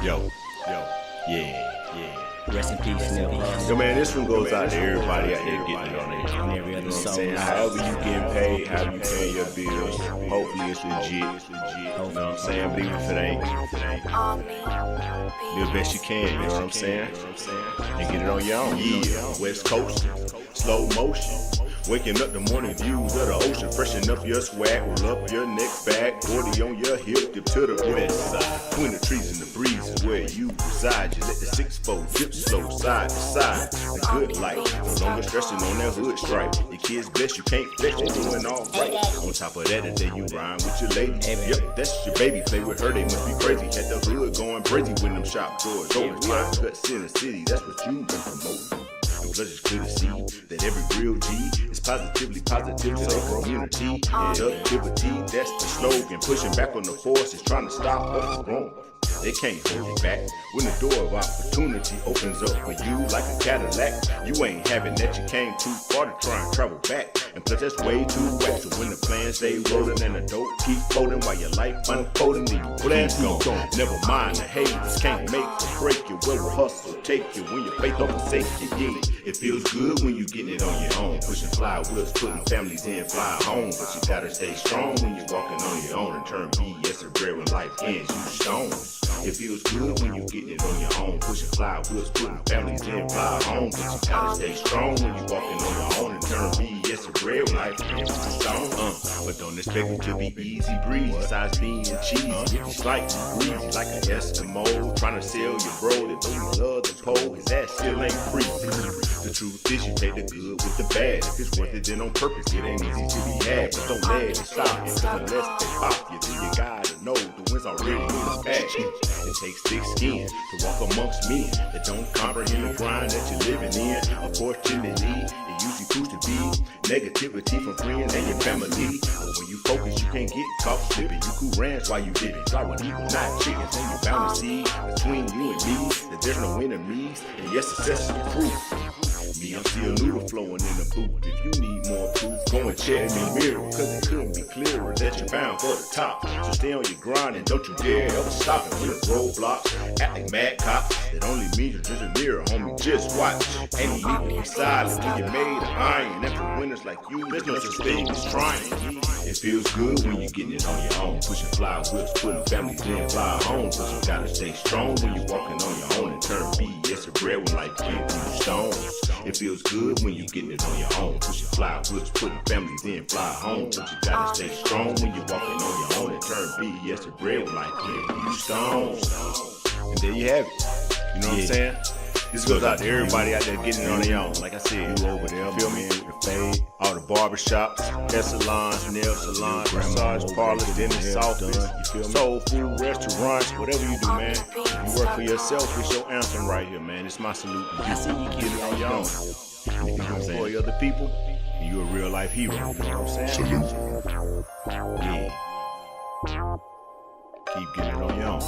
Yeah. Rest in peace, LegitHustle. Yo, man, this one goes out to everybody out there getting it on it. And every You other know what I'm soul. saying? However you getting paid, how you paying your bills, hopefully it's legit. You know what I'm saying? But even if it ain't, do the best you can, you know what I'm saying? And get it on your own. Yeah, West Coast, slow motion. Waking up the morning views of the ocean, freshen up your swag, roll up your neck back, 40 on your hip, dip to the west side. Between the trees and the breeze is where you reside. You let the 6-4 dip slow, side to side. The good life, no longer stressing on that hood stripe. Your kids bless, you can't flex, they doing all right. On top of that, today you rhyme with your lady. Yep, that's your baby, play with her, they must be crazy. Had the hood going crazy when them shop doors open. Cuts in the city, that's what you been promoting. And plus it's clear to see that every real G is positively positive to their community. Productivity, that's the slogan. Pushing back on the force is trying to stop us from growing. They can't hold it back. When the door of opportunity opens up for you like a Cadillac, you ain't having that, you came too far to try and travel back. And plus that's way too wet. So when the plans stay rolling and the dope keep folding while your life unfolding, then you plans go. Never mind the haters can't make or break you. Where the hustle take you when your faith don't forsake you. Yeah, it feels good when you getting it on your own. Pushing fly wheels, putting families in, fly home. But you gotta stay strong when you're walking on your own and turn BS to rare when life ends you stone. It feels good when you getting it on your own. Pushing fly wheels, putting families in, fly home. But you gotta stay strong when you walking on your own and turn BS to rare when life ends you stone. But don't expect it to be easy breezy. Besides being cheesy, it's slightly greasy like an Eskimo trying to sell your bro that don't love the pole. His ass still ain't free. The truth is you take the good with the bad. If it's worth it, then on purpose, it ain't easy to be had. But don't let it stop you, cause unless they pop you, then you gotta know the wind's already in the bag. It takes thick skin to walk amongst men that don't comprehend the grind that you're living in. Unfortunately, it usually proves to be negativity from friends and your family. But when you focus, you can't get caught slipping. You cool ranch while you living. Fly with eagles, not chickens, and you bound to see between you and me that there's no enemies. And yes, success is proof. Me, I'm still noodle flowing in the booth. If you need more proof, go and check me mirror, cause it couldn't be clearer that you're bound for the top. So stay on your grind and don't you dare ever stop it with roadblocks. Act like mad cops, that only means you're just a mirror, homie, just watch. Ain't no need to be silent when you're made of iron. And for winners like you, there's no such thing as trying. It feels good when you're getting it on your own. Pushing fly whips, putting families in, fly home. But you gotta stay strong when you're walking on your own and turn BS to bread when life gives you stones. It feels good when you're getting it on your own. Pushing fly whips, putting families in, fly home. But you gotta stay strong when you're walking on your own and turn BS to bread when life gives you stones. And there you have it. You know what I'm saying? This goes out to everybody out there getting it on their own. Like I said, you over there, feel me? The fade, all the barbershops, hair salons, nail salons, massage parlors, dentist office, you feel me? Soul food, restaurants, whatever you do, man. You work for yourself, it's your anthem right here, man. It's my salute to you. I see you Get it on your own. And if you employ other people, you're a real life hero. You know what I'm saying? Salute. Yeah. Keep getting it on your own.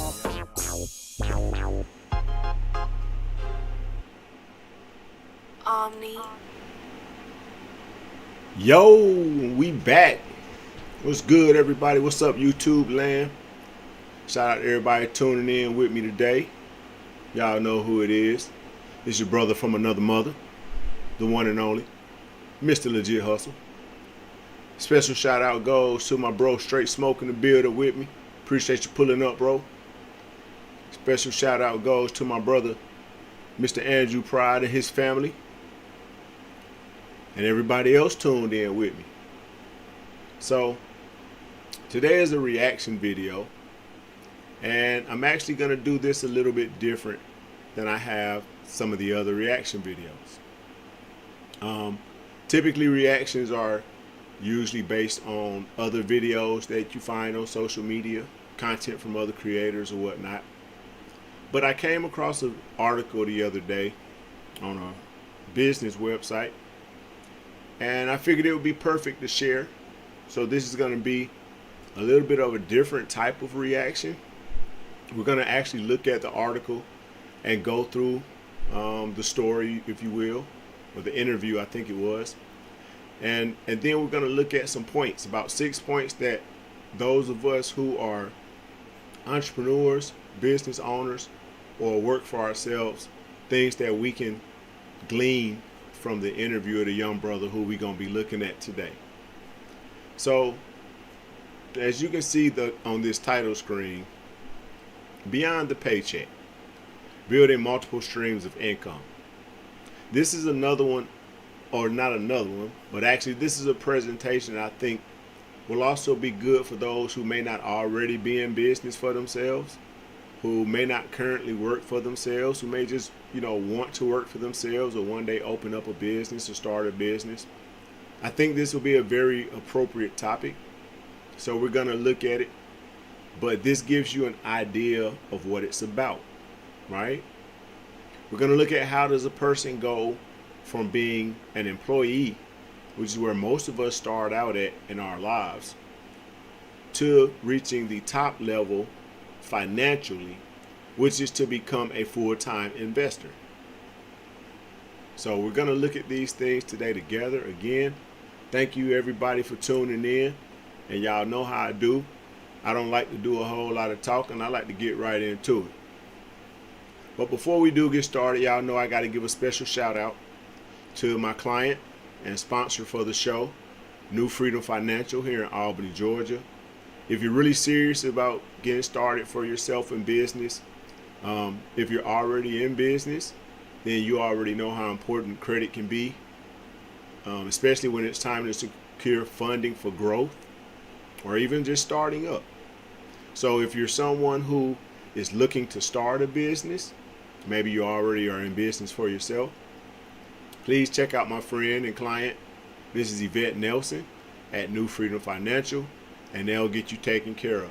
Yo, we back. What's good, everybody? What's up, YouTube land? Shout out to everybody tuning in with me today. Y'all know who it is. It's your brother from another mother, the one and only, Mr. LegitHustle. Special shout out goes to my bro Straight Smoke in the building with me. Appreciate you pulling up, bro. Special shout out goes to my brother, Mr. Andrew Pride and his family. And everybody else tuned in with me. So, today is a reaction video. And I'm actually going to do this a little bit different than I have some of the other reaction videos. Typically, reactions are usually based on other videos that you find on social media, content from other creators or whatnot. But I came across an article the other day on a business website, and I figured it would be perfect to share. So this is going to be a little bit of a different type of reaction. We're going to actually look at the article and go through the story, if you will, or the interview, I think it was. And then we're going to look at some points, about 6 points that those of us who are entrepreneurs, business owners, or work for ourselves, things that we can glean from the interview of the young brother who we're going to be looking at today. So, as you can see on this title screen, beyond the paycheck, building multiple streams of income. This is another one, or not another one, but actually this is a presentation I think will also be good for those who may not already be in business for themselves, who may not currently work for themselves, who may just, want to work for themselves or one day open up a business or start a business. I think this will be a very appropriate topic. So we're going to look at it, but this gives you an idea of what it's about, right? We're going to look at how does a person go from being an employee, which is where most of us start out at in our lives, to reaching the top level financially, which is to become a full-time investor. So we're going to look at these things today together. Again, thank you everybody for tuning in. And y'all know how I do. I don't like to do a whole lot of talking. I like to get right into it. But before we do get started, y'all know I got to give a special shout out to my client and sponsor for the show, New Freedom Financial here in Albany, Georgia. If you're really serious about getting started for yourself in business, if you're already in business, then you already know how important credit can be, especially when it's time to secure funding for growth or even just starting up. So if you're someone who is looking to start a business, maybe you already are in business for yourself, please check out my friend and client. This is Yvette Nelson at New Freedom Financial, and they'll get you taken care of.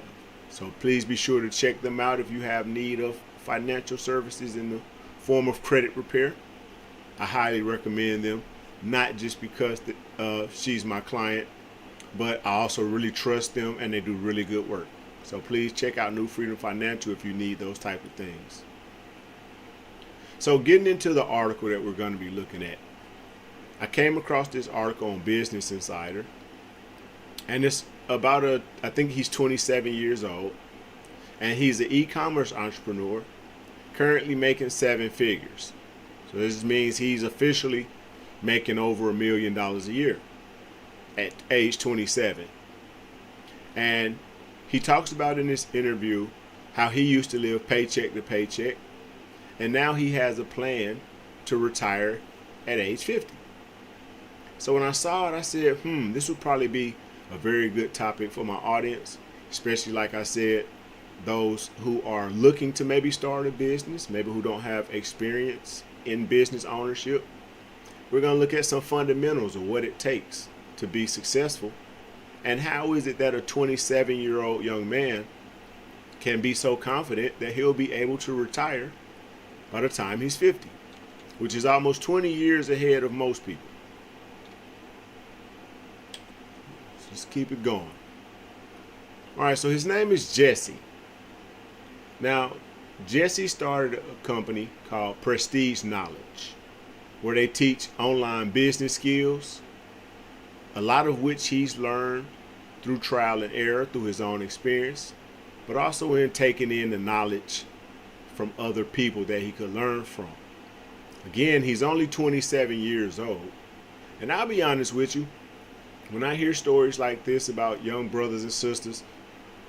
So please be sure to check them out if you have need of financial services in the form of credit repair. I highly recommend them, not just because she's my client, but I also really trust them and they do really good work. So please check out New Freedom Financial if you need those type of things. So getting into the article that we're going to be looking at, I came across this article on Business Insider, and it's about I think he's 27 years old, and he's an e-commerce entrepreneur currently making 7 figures. So this means he's officially making over $1 million a year at age 27. And he talks about in this interview how he used to live paycheck to paycheck, and now he has a plan to retire at age 50. So when I saw it, I said, this would probably be a very good topic for my audience, especially, like I said, those who are looking to maybe start a business, maybe who don't have experience in business ownership. We're going to look at some fundamentals of what it takes to be successful, and how is it that a 27-year-old young man can be so confident that he'll be able to retire by the time he's 50, which is almost 20 years ahead of most people. Let's just keep it going. All right, so his name is Jesse. Now, Jesse started a company called Prestige Knowledge, where they teach online business skills, a lot of which he's learned through trial and error, through his own experience, but also in taking in the knowledge from other people that he could learn from. Again, he's only 27 years old. And I'll be honest with you, when I hear stories like this about young brothers and sisters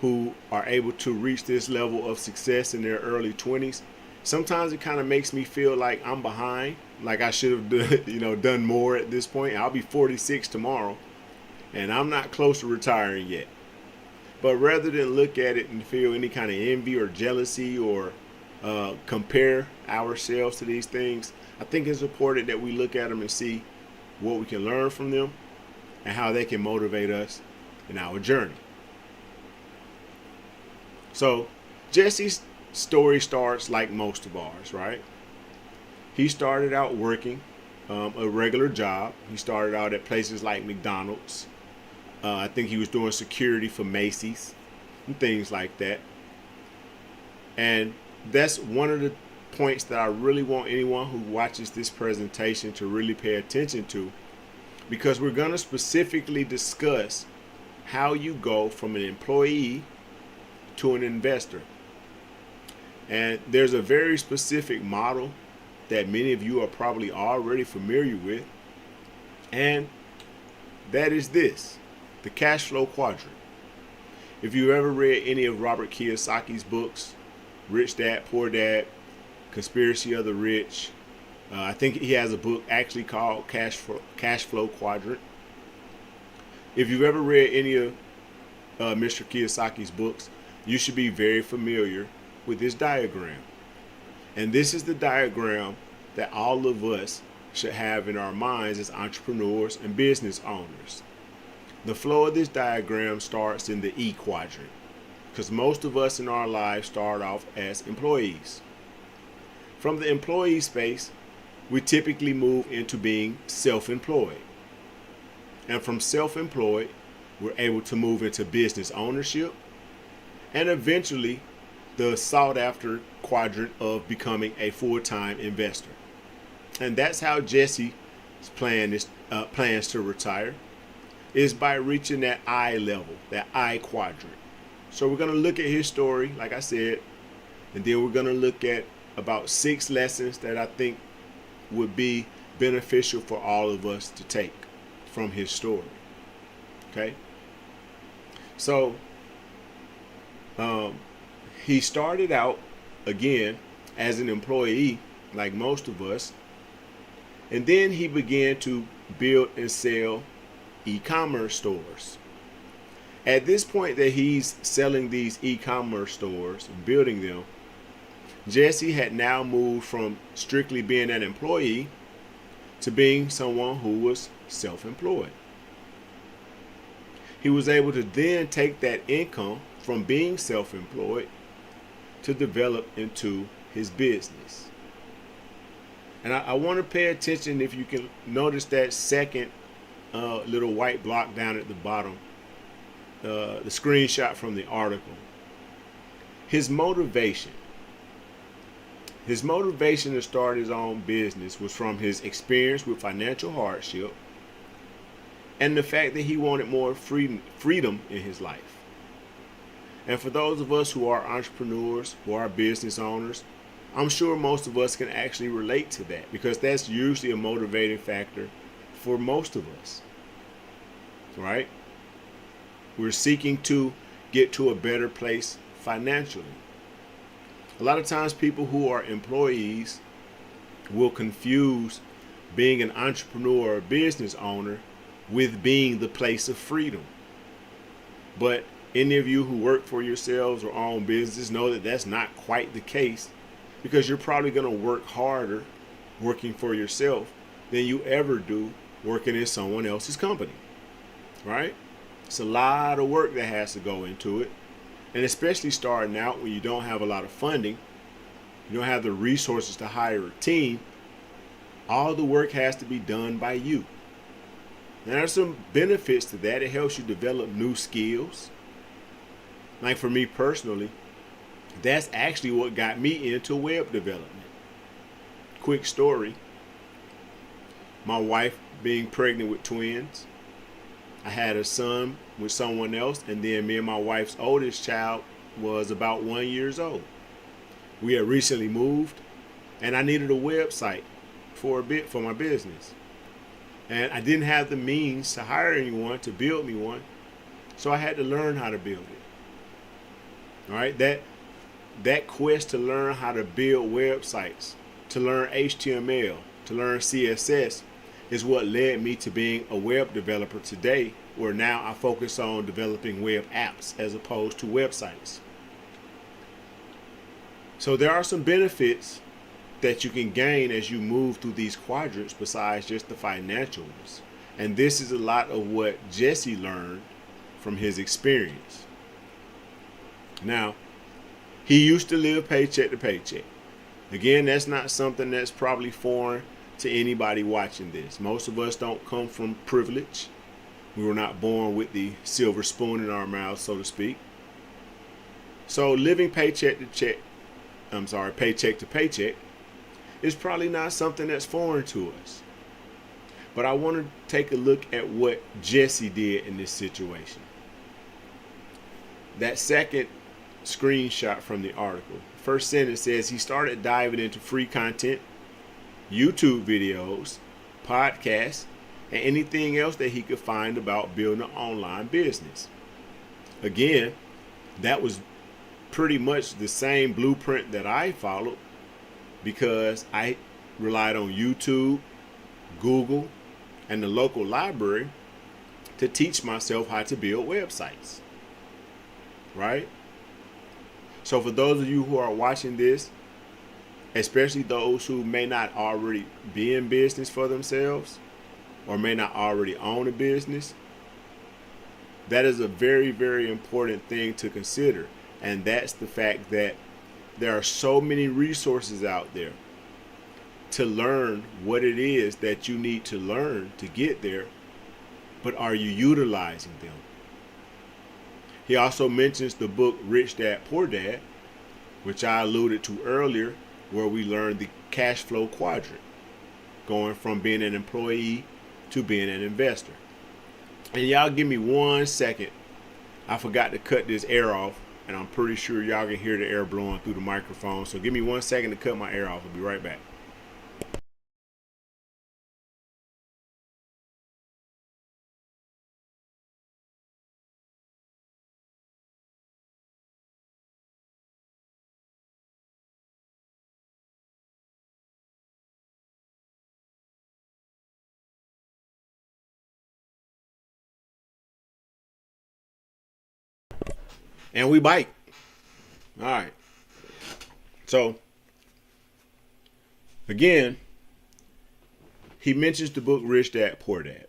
who are able to reach this level of success in their early 20s, sometimes it kind of makes me feel like I'm behind, like I should have done more at this point. I'll be 46 tomorrow, and I'm not close to retiring yet. But rather than look at it and feel any kind of envy or jealousy or compare ourselves to these things, I think it's important that we look at them and see what we can learn from them and how they can motivate us in our journey. So Jesse's story starts like most of ours, right? He started out working a regular job. He started out at places like McDonald's. I think he was doing security for Macy's and things like that. And that's one of the points that I really want anyone who watches this presentation to really pay attention to, because we're going to specifically discuss how you go from an employee to an investor. And there's a very specific model that many of you are probably already familiar with, and that is this: the cash flow quadrant. If you ever read any of Robert Kiyosaki's books, Rich Dad, Poor Dad, Conspiracy of the Rich, I think he has a book actually called Cash Flow Quadrant. If you've ever read any of Mr. Kiyosaki's books, you should be very familiar with this diagram. And this is the diagram that all of us should have in our minds as entrepreneurs and business owners. The flow of this diagram starts in the E quadrant, because most of us in our lives start off as employees. From the employee space, we typically move into being self-employed. And from self-employed, we're able to move into business ownership, and eventually the sought-after quadrant of becoming a full-time investor. And that's how Jesse's plans to retire, is by reaching that I level, that I quadrant. So we're going to look at his story, like I said, and then we're going to look at about 6 lessons that I think would be beneficial for all of us to take from his story. Okay? So, he started out, again, as an employee, like most of us, and then he began to build and sell e-commerce stores. At this point that he's selling these e-commerce stores and building them, Jesse had now moved from strictly being an employee to being someone who was self-employed. He was able to then take that income from being self-employed to develop into his business. And I want to pay attention, if you can notice that second little white block down at the bottom, the screenshot from the article. His motivation to start his own business was from his experience with financial hardship and the fact that he wanted more freedom in his life. And for those of us who are entrepreneurs, who are business owners, I'm sure most of us can actually relate to that, because that's usually a motivating factor for most of us, right? We're seeking to get to a better place financially. A lot of times people who are employees will confuse being an entrepreneur or business owner with being the place of freedom. But any of you who work for yourselves or own businesses know that that's not quite the case, because you're probably going to work harder working for yourself than you ever do working in someone else's company, right? It's a lot of work that has to go into it. And especially starting out when you don't have a lot of funding, you don't have the resources to hire a team, all the work has to be done by you. And there's some benefits to that. It helps you develop new skills. Like for me personally, that's actually what got me into web development. Quick story. My wife being pregnant with twins. I had a son with someone else, and then me and my wife's oldest child was about 1 year old. We had recently moved, and I needed a website for my business. And I didn't have the means to hire anyone to build me one, so I had to learn how to build it. All right, that quest to learn how to build websites, to learn HTML, to learn CSS is what led me to being a web developer today, where now I focus on developing web apps as opposed to websites. So there are some benefits that you can gain as you move through these quadrants besides just the financial ones. And this is a lot of what Jesse learned from his experience. Now, he used to live paycheck to paycheck. Again, that's not something that's probably foreign to anybody watching this. Most of us don't come from privilege. We were not born with the silver spoon in our mouth, so to speak. So living paycheck to paycheck is probably not something that's foreign to us. But I want to take a look at what Jesse did in this situation. That second screenshot from the article. first sentence says he started diving into free content, YouTube videos, podcasts, and anything else that he could find about building an online business. Again, that was pretty much the same blueprint that I followed because I relied on YouTube, Google, and the local library to teach myself how to build websites. Right? So for those of you who are watching this, especially those who may not already be in business for themselves or may not already own a business, that is a very, very important thing to consider. And that's the fact that there are so many resources out there to learn what it is that you need to learn to get there, but are you utilizing them? He also mentions the book Rich Dad Poor Dad, which I alluded to earlier, where we learned the cash flow quadrant, going from being an employee to being an investor. And y'all give me 1 second. I forgot to cut this air off, and I'm pretty sure y'all can hear the air blowing through the microphone. So give me 1 second to cut my air off. I'll be right back. And we bite. All right. So, again, he mentions the book Rich Dad Poor Dad.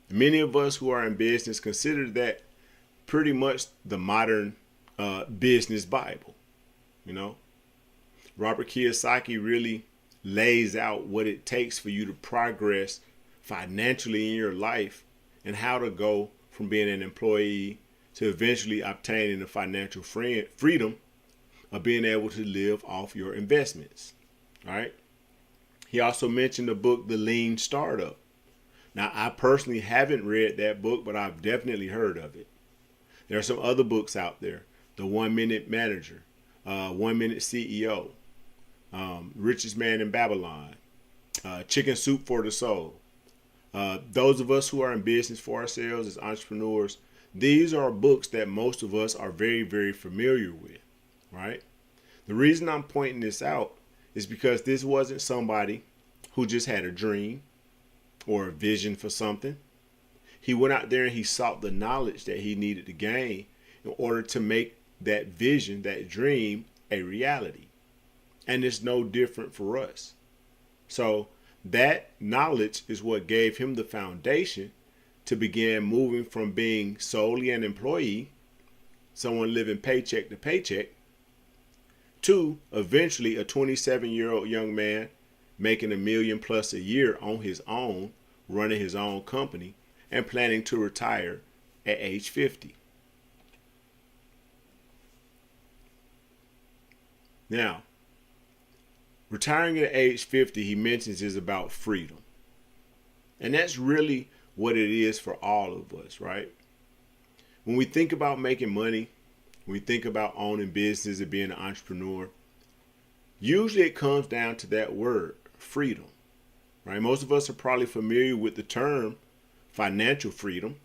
Many of us who are in business consider that pretty much the modern business Bible. You know, Robert Kiyosaki really lays out what it takes for you to progress financially in your life and how to go from being an employee to eventually obtaining the financial freedom of being able to live off your investments. All right. He also mentioned the book, The Lean Startup. Now, I personally haven't read that book, but I've definitely heard of it. There are some other books out there. The 1 Minute Manager, 1 Minute CEO, Richest Man in Babylon, Chicken Soup for the Soul. Those of us who are in business for ourselves as entrepreneurs, these are books that most of us are very, very familiar with, right? The reason I'm pointing this out is because this wasn't somebody who just had a dream or a vision for something. He went out there and he sought the knowledge that he needed to gain in order to make that vision, that dream, a reality. And it's no different for us. So that knowledge is what gave him the foundation to begin moving from being solely an employee, someone living paycheck to paycheck, to eventually a 27-year-old young man making $1 million plus a year on his own, running his own company, and planning to retire at age 50. Now, retiring at age 50, he mentions, is about freedom. And that's really what it is for all of us, right? When we think about making money, when we think about owning business and being an entrepreneur, usually it comes down to that word, freedom, right? Most of us are probably familiar with the term financial freedom,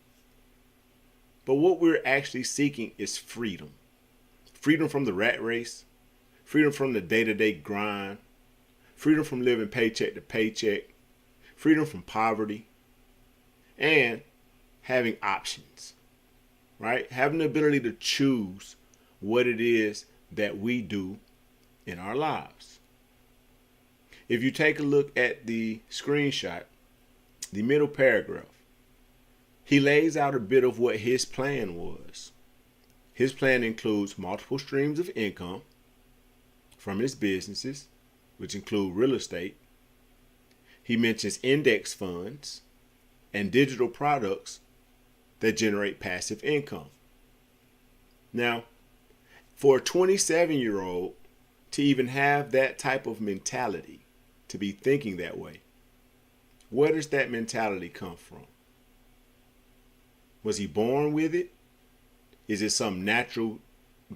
but what we're actually seeking is freedom. Freedom from the rat race, freedom from the day-to-day grind, freedom from living paycheck to paycheck, freedom from poverty, and having options, right? Having the ability to choose what it is that we do in our lives. If you take a look at the screenshot, the middle paragraph, he lays out a bit of what his plan was. His plan includes multiple streams of income from his businesses, which include real estate. He mentions index funds and digital products that generate passive income. Now, for a 27-year-old to even have that type of mentality, to be thinking that way, where does that mentality come from? Was he born with it? Is it some natural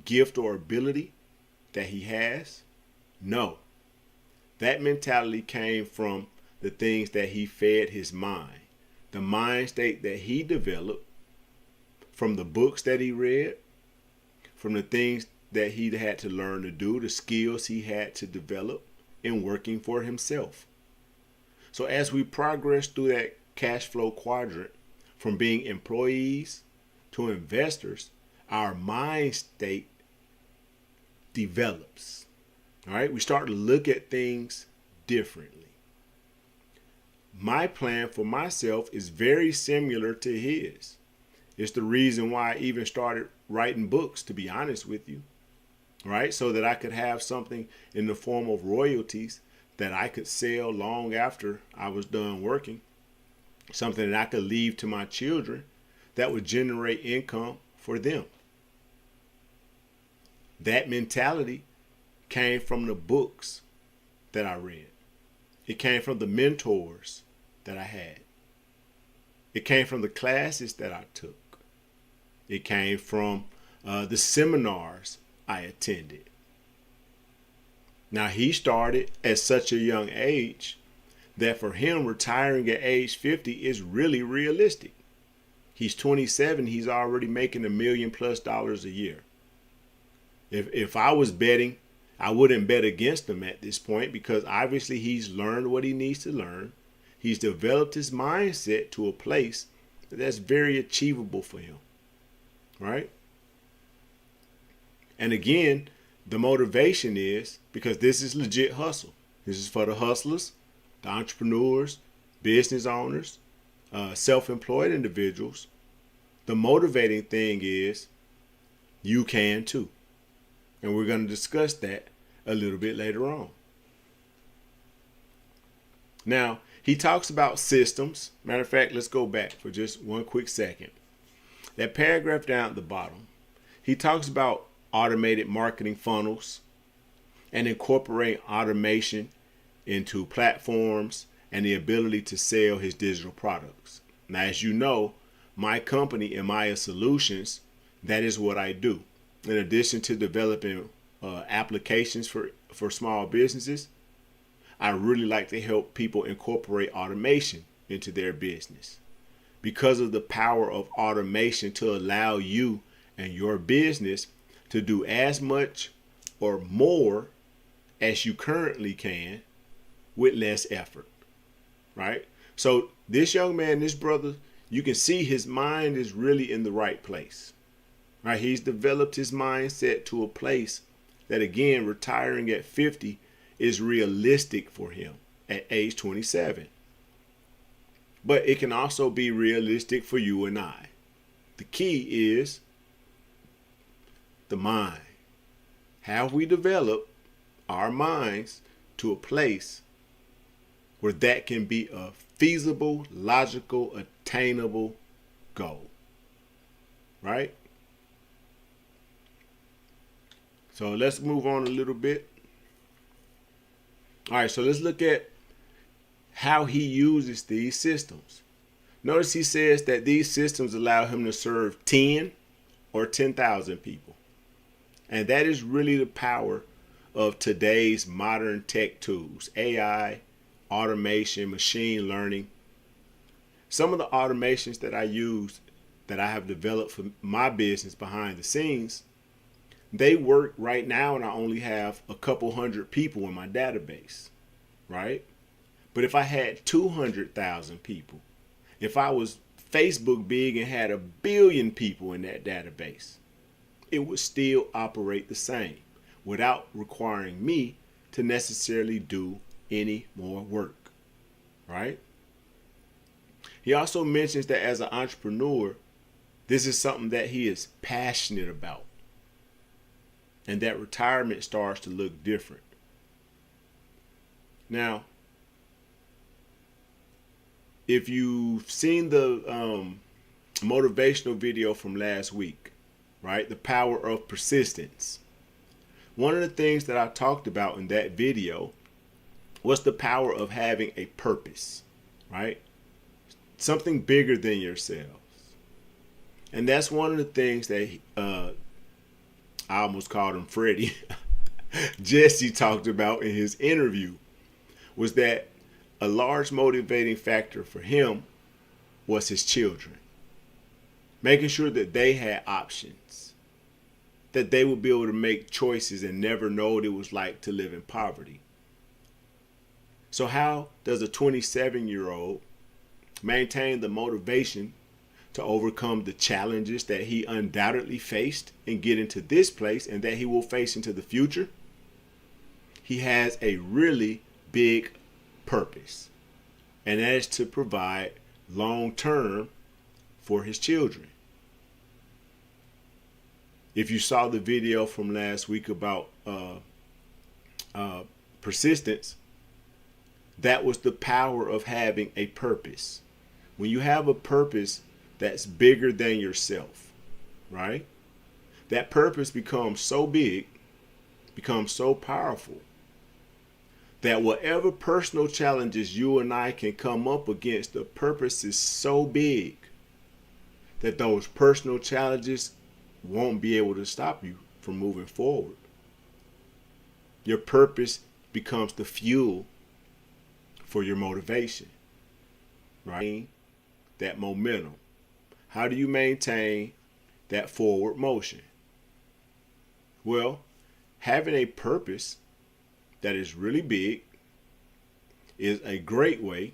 gift or ability? that he has? No. That mentality came from the things that he fed his mind, the mind state that he developed from the books that he read, from the things that he had to learn to do, the skills he had to develop in working for himself. So as we progress through that cash flow quadrant, from being employees to investors, our mind state develops. All right, we start to look at things differently. My plan for myself is very similar to his. It's the reason why I even started writing books, to be honest with you. All right, so that I could have something in the form of royalties that I could sell long after I was done working. Something that I could leave to my children that would generate income for them. That mentality came from the books that I read. It came from the mentors that I had. It came from the classes that I took. It came from the seminars I attended. Now, he started at such a young age that for him, retiring at age 50 is really realistic. He's 27. He's already making $1 million+ a year. If I was betting, I wouldn't bet against him at this point, because obviously he's learned what he needs to learn. He's developed his mindset to a place that's very achievable for him, right? And again, the motivation is because this is legit hustle. This is for the hustlers, the entrepreneurs, business owners, self-employed individuals. The motivating thing is you can too. And we're going to discuss that a little bit later on. Now, he talks about systems. Matter of fact, let's go back for just one quick second. That paragraph down at the bottom, he talks about automated marketing funnels and incorporating automation into platforms and the ability to sell his digital products. Now, as you know, my company, Amaya Solutions, that is what I do. In addition to developing applications for small businesses, I really like to help people incorporate automation into their business, because of the power of automation to allow you and your business to do as much or more as you currently can with less effort, right? So this young man, this brother, you can see his mind is really in the right place, right? He's developed his mindset to a place that, again, retiring at 50 is realistic for him at age 27. But it can also be realistic for you and I. The key is the mind. Have we developed our minds to a place where that can be a feasible, logical, attainable goal, right? So let's move on a little bit. All right, so let's look at how he uses these systems. Notice he says that these systems allow him to serve 10 or 10,000 people. And that is really the power of today's modern tech tools, AI, automation, machine learning. Some of the automations that I use, that I have developed for my business behind the scenes, they work right now, and I only have a couple hundred people in my database, right? But if I had 200,000 people, if I was Facebook big and had 1 billion people in that database, it would still operate the same without requiring me to necessarily do any more work, right? He also mentions that as an entrepreneur, this is something that he is passionate about, and that retirement starts to look different. Now, if you've seen the motivational video from last week, right, the power of persistence, one of the things that I talked about in that video was the power of having a purpose, right? Something bigger than yourselves. And that's one of the things that I almost called him Freddie. Jesse talked about in his interview was that a large motivating factor for him was his children, making sure that they had options, that they would be able to make choices and never know what it was like to live in poverty. So how does a 27-year-old maintain the motivation to overcome the challenges that he undoubtedly faced and get into this place and that he will face into the future? He has a really big purpose, and that is to provide long term for his children. If you saw the video from last week about persistence, that was the power of having a purpose. When you have a purpose that's bigger than yourself, right? That purpose becomes so big, becomes so powerful, that whatever personal challenges you and I can come up against, the purpose is so big that those personal challenges won't be able to stop you from moving forward. Your purpose becomes the fuel for your motivation, right? That momentum. How do you maintain that forward motion? Well, having a purpose that is really big is a great way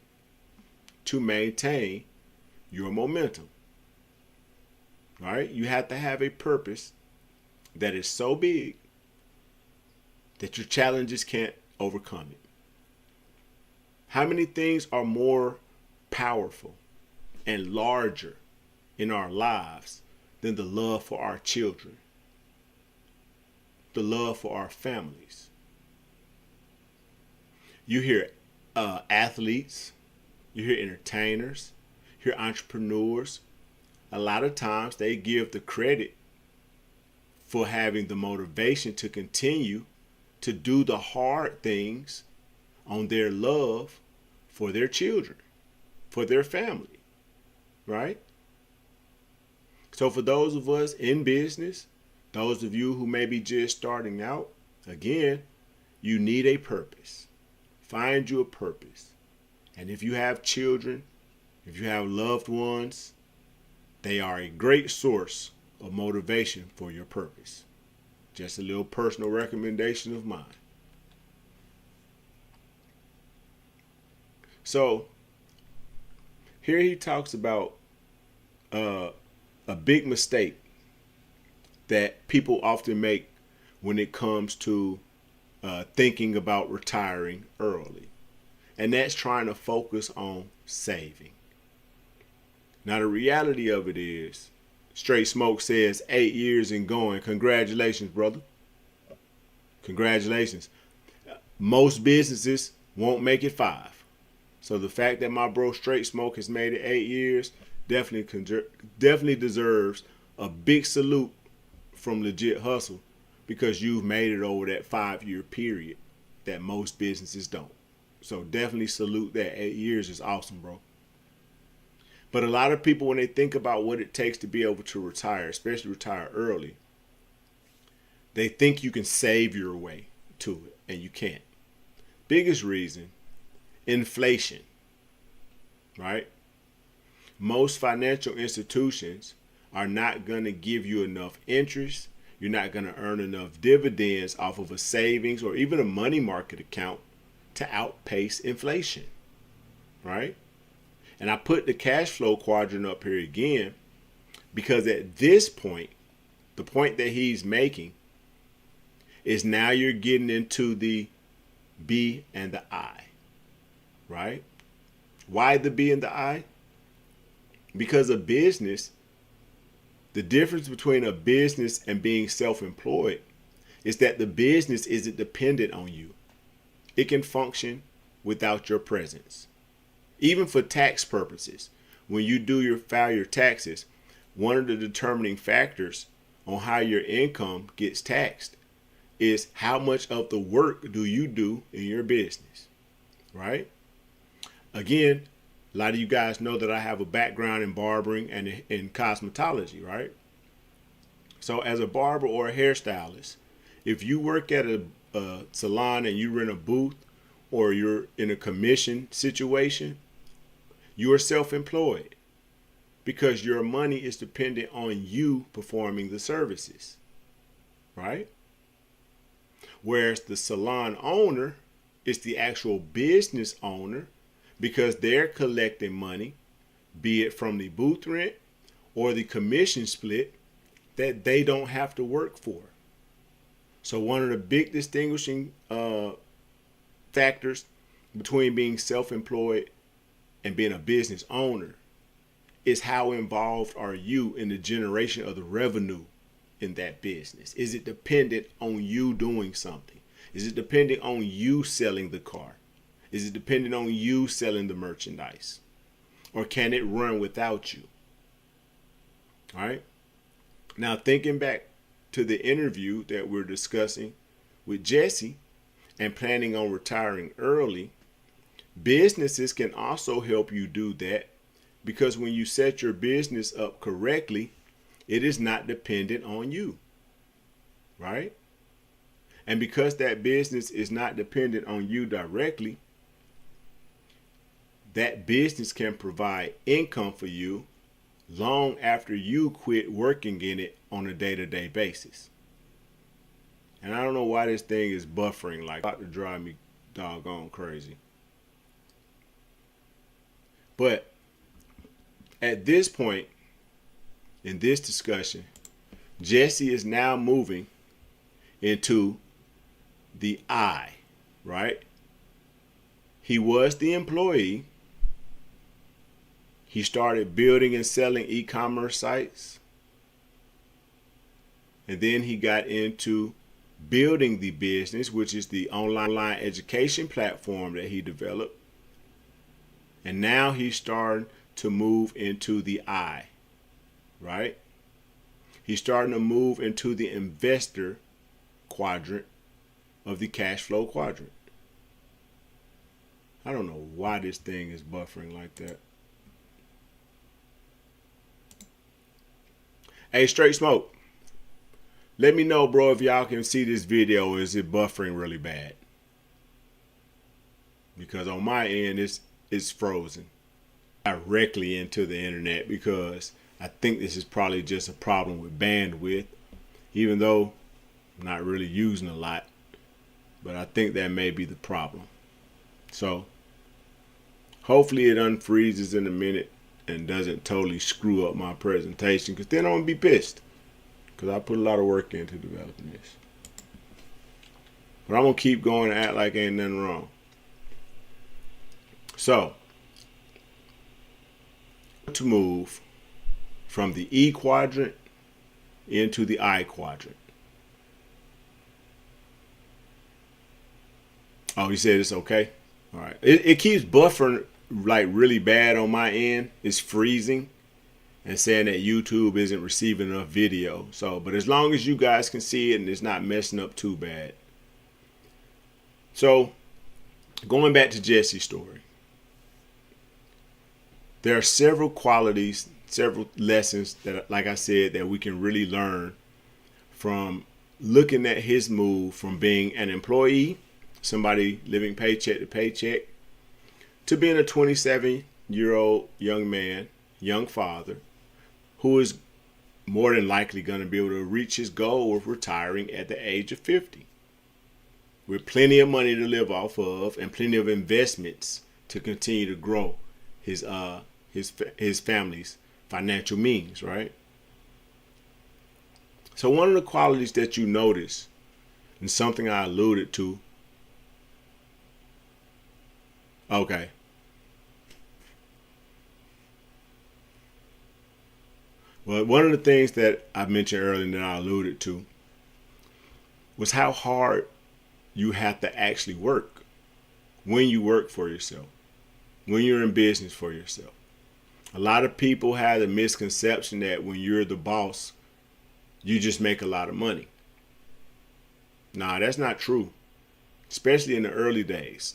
to maintain your momentum. All right? You have to have a purpose that is so big that your challenges can't overcome it. How many things are more powerful and larger in our lives than the love for our children, the love for our families? You hear athletes, you hear entertainers, you hear entrepreneurs. A lot of times they give the credit for having the motivation to continue to do the hard things on their love for their children, for their family, right? So for those of us in business, those of you who may be just starting out, again, you need a purpose. Find you a purpose. And if you have children, if you have loved ones, they are a great source of motivation for your purpose. Just a little personal recommendation of mine. So here he talks about a big mistake that people often make when it comes to thinking about retiring early. And that's trying to focus on saving. Now, the reality of it is, Straight Smoke says 8 years and going. Congratulations, brother. Congratulations. Most businesses won't make it 5. So the fact that my bro Straight Smoke has made it 8 years definitely deserves a big salute from LegitHustle, because you've made it over that 5-year period that most businesses don't. So definitely salute that. 8 years is awesome, bro. But a lot of people, when they think about what it takes to be able to retire, especially retire early, they think you can save your way to it, and you can't. Biggest reason, inflation, right? Most financial institutions are not going to give you enough interest. You're not going to earn enough dividends off of a savings or even a money market account to outpace inflation, right? And I put the cash flow quadrant up here again because at this point, the point that he's making is now you're getting into the B and the I, right? Why the B and the I? Because a business, the difference between a business and being self-employed is that the business isn't dependent on you. It can function without your presence. Even for tax purposes, when you file your taxes, one of the determining factors on how your income gets taxed is how much of the work do you do in your business, right? Again, a lot of you guys know that I have a background in barbering and in cosmetology, right? So as a barber or a hairstylist, if you work at a salon and you rent a booth, or you're in a commission situation, you are self-employed because your money is dependent on you performing the services, right? Whereas the salon owner is the actual business owner because they're collecting money, be it from the booth rent or the commission split that they don't have to work for. So one of the big distinguishing factors between being self-employed and being a business owner is how involved are you in the generation of the revenue in that business? Is it dependent on you doing something? Is it dependent on you selling the car? Is it dependent on you selling the merchandise? Or can it run without you? All right. Now, thinking back to the interview that we're discussing with Jesse and planning on retiring early, businesses can also help you do that because when you set your business up correctly, it is not dependent on you, right? And because that business is not dependent on you directly, that business can provide income for you long after you quit working in it on a day-to-day basis. And I don't know why this thing is buffering, like about to drive me doggone crazy. But at this point in this discussion, Jesse is now moving into the I, right? He was the employee. He started building and selling e-commerce sites. And then he got into building the business, which is the online education platform that he developed. And now he's starting to move into the I, right? He's starting to move into the investor quadrant of the cash flow quadrant. I don't know why this thing is buffering like that. Hey, Straight Smoke, let me know, bro, if y'all can see this video. Is it buffering really bad? Because on my end, it's frozen directly into the internet, because I think this is probably just a problem with bandwidth, even though I'm not really using a lot, but I think that may be the problem. So hopefully it unfreezes in a minute and doesn't totally screw up my presentation, because then I'm gonna be pissed, because I put a lot of work into developing this. But I'm gonna keep going and act like ain't nothing wrong. So to move from the E quadrant into the I quadrant. Oh, you said it's okay? All right. It keeps buffering like really bad on my end. It's freezing and saying that YouTube isn't receiving enough video. So, but as long as you guys can see it and it's not messing up too bad. So, going back to Jesse's story. There are several qualities, several lessons that, like I said, that we can really learn from looking at his move from being an employee, somebody living paycheck to paycheck, to being a 27-year-old young man, young father, who is more than likely going to be able to reach his goal of retiring at the age of 50, with plenty of money to live off of and plenty of investments to continue to grow his family's financial means, right? So one of the qualities that you notice, and something I alluded to, okay. Well, one of the things that I mentioned earlier and that I alluded to was how hard you have to actually work when you work for yourself, when you're in business for yourself. A lot of people have the misconception that when you're the boss, you just make a lot of money. Nah, that's not true, especially in the early days.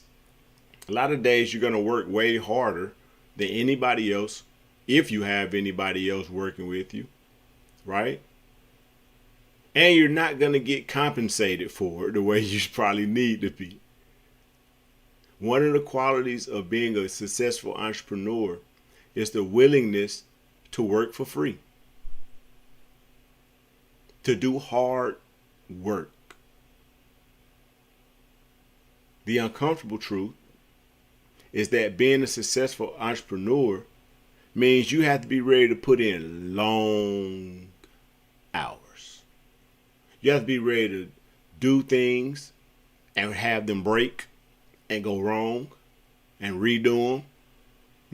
A lot of days you're going to work way harder than anybody else, if you have anybody else working with you, right? And you're not going to get compensated for it the way you probably need to be. One of the qualities of being a successful entrepreneur is the willingness to work for free, to do hard work. The uncomfortable truth is that being a successful entrepreneur means you have to be ready to put in long hours. You have to be ready to do things and have them break and go wrong and redo them.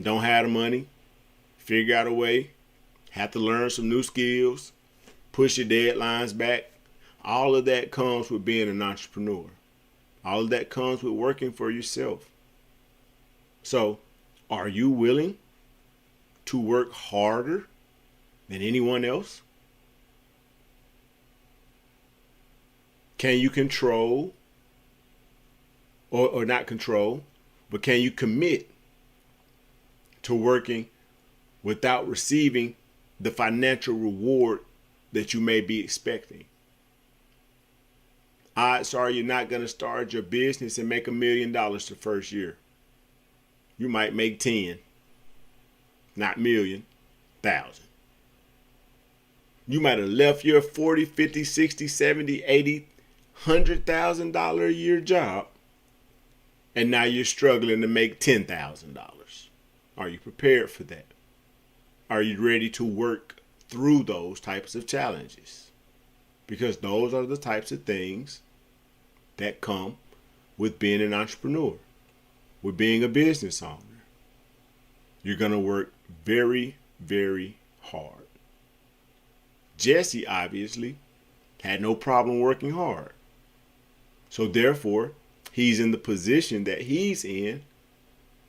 Don't have the money, figure out a way, have to learn some new skills, push your deadlines back. All of that comes with being an entrepreneur. All of that comes with working for yourself. So, are you willing to work harder than anyone else? Can you control, or not control, but can you commit to working without receiving the financial reward that you may be expecting? Odds are you're not going to start your business and make $1 million the first year. You might make 10, not million, thousand. You might have left your 40, 50, 60, 70, 80, $100,000 a year job, and now you're struggling to make $10,000. Are you prepared for that? Are you ready to work through those types of challenges? Because those are the types of things that come with being an entrepreneur, with being a business owner. You're going to work very, very hard. Jesse obviously had no problem working hard. So therefore, he's in the position that he's in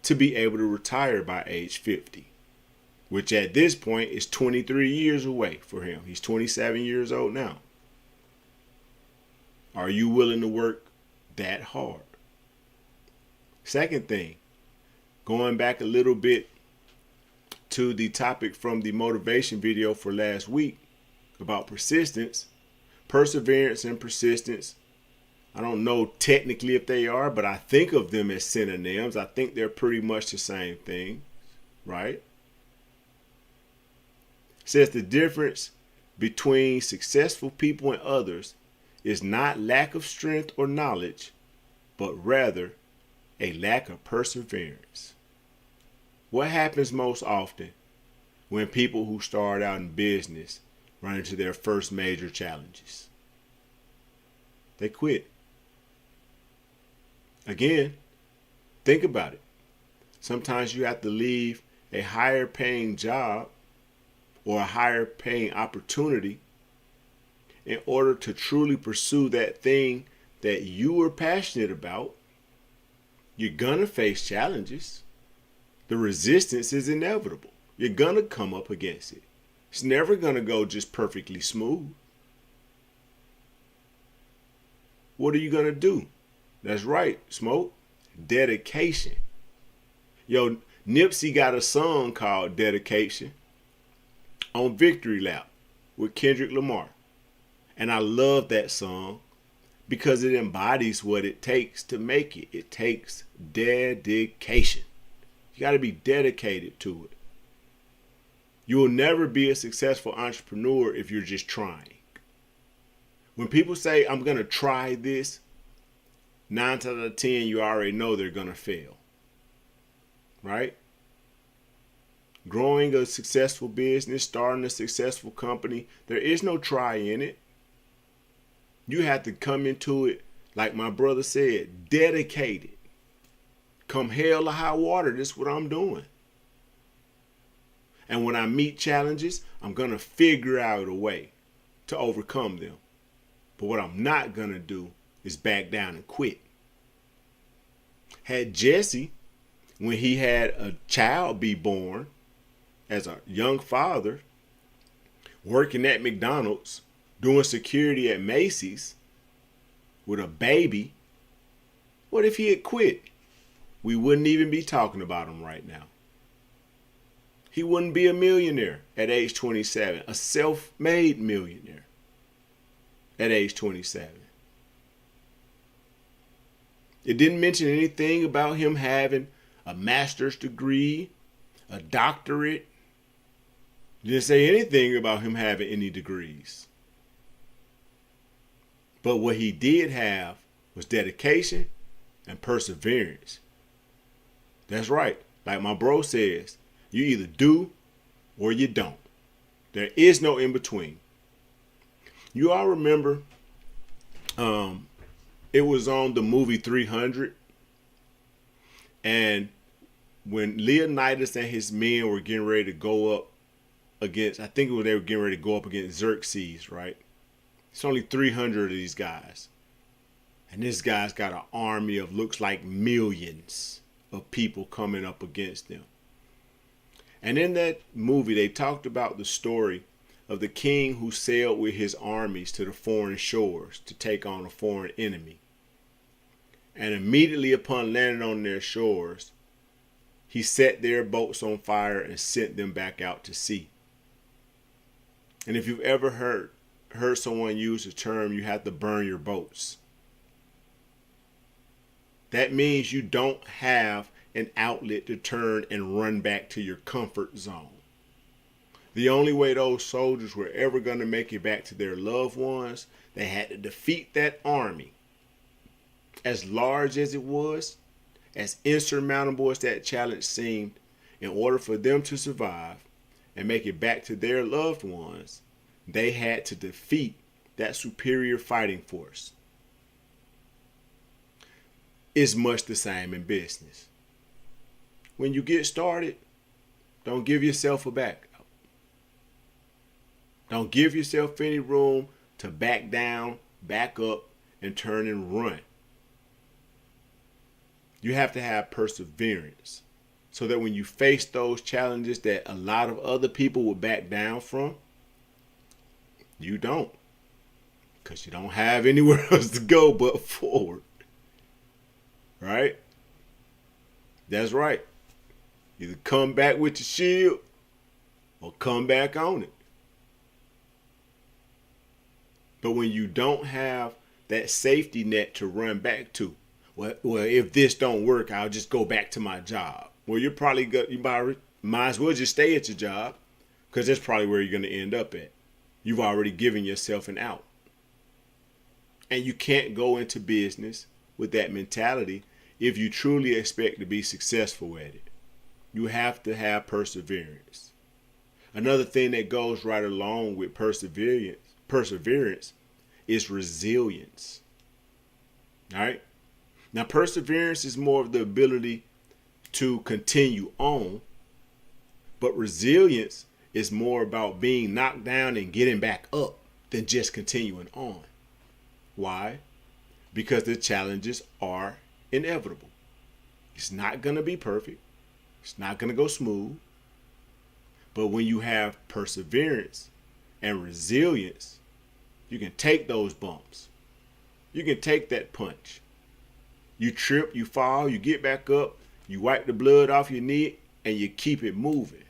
to be able to retire by age 50, which at this point is 23 years away for him. He's 27 years old now. Are you willing to work that hard? Second thing, going back a little bit to the topic from the motivation video for last week about persistence, perseverance and persistence. I don't know technically if they are, but I think of them as synonyms. I think they're pretty much the same thing, right? It says the difference between successful people and others is not lack of strength or knowledge, but rather a lack of perseverance. What happens most often when people who start out in business run into their first major challenges? They quit. Again, think about it. Sometimes you have to leave a higher paying job or a higher paying opportunity in order to truly pursue that thing that you were passionate about. You're going to face challenges. The resistance is inevitable. You're going to come up against it. It's never going to go just perfectly smooth. What are you going to do? That's right, Smoke. Dedication. Yo, Nipsey got a song called Dedication on Victory Lap with Kendrick Lamar. And I love that song because it embodies what it takes to make it. It takes dedication. You got to be dedicated to it. You will never be a successful entrepreneur if you're just trying. When people say, I'm going to try this, 9 out of 10, you already know they're going to fail. Right? Growing a successful business, starting a successful company, there is no try in it. You have to come into it, like my brother said, dedicated. Come hell or high water, this is what I'm doing. And when I meet challenges, I'm going to figure out a way to overcome them. But what I'm not going to do is back down and quit. Had Jesse, when he had a child be born, as a young father, working at McDonald's, doing security at Macy's with a baby, what if he had quit? We wouldn't even be talking about him right now. He wouldn't be a millionaire at age 27, a self-made millionaire. at age 27. It didn't mention anything about him having a master's degree, a doctorate. It didn't say anything about him having any degrees. But what he did have was dedication and perseverance. That's right. Like my bro says, you either do or you don't. There is no in between. You all remember it was on the movie 300. And when Leonidas and his men were getting ready to go up against, I think they were getting ready to go up against Xerxes, right? It's only 300 of these guys. And this guy's got an army of looks like millions of people coming up against them. And in that movie, they talked about the story of the king who sailed with his armies to the foreign shores to take on a foreign enemy. And immediately upon landing on their shores, he set their boats on fire and sent them back out to sea. And if you've ever heard someone use the term, you have to burn your boats, that means you don't have an outlet to turn and run back to your comfort zone. The only way those soldiers were ever going to make it back to their loved ones, they had to defeat that army. As large as it was, as insurmountable as that challenge seemed, in order for them to survive and make it back to their loved ones, they had to defeat that superior fighting force. It's much the same in business. When you get started, don't give yourself a back. Don't give yourself any room to back down, back up, and turn and run. You have to have perseverance so that when you face those challenges that a lot of other people will back down from, you don't. Because you don't have anywhere else to go but forward. Right? That's right. Either come back with your shield or come back on it. But when you don't have that safety net to run back to, well, if this don't work, I'll just go back to my job. Well, you might as well just stay at your job, because that's probably where you're going to end up at. You've already given yourself an out. And you can't go into business with that mentality if you truly expect to be successful at it. You have to have perseverance. Another thing that goes right along with perseverance is resilience. All right? Now, perseverance is more of the ability to continue on, but resilience is more about being knocked down and getting back up than just continuing on. Why? Because the challenges are inevitable. It's not going to be perfect. It's not going to go smooth. But when you have perseverance and resilience, you can take those bumps. You can take that punch. You trip, you fall, you get back up, you wipe the blood off your knee, and you keep it moving.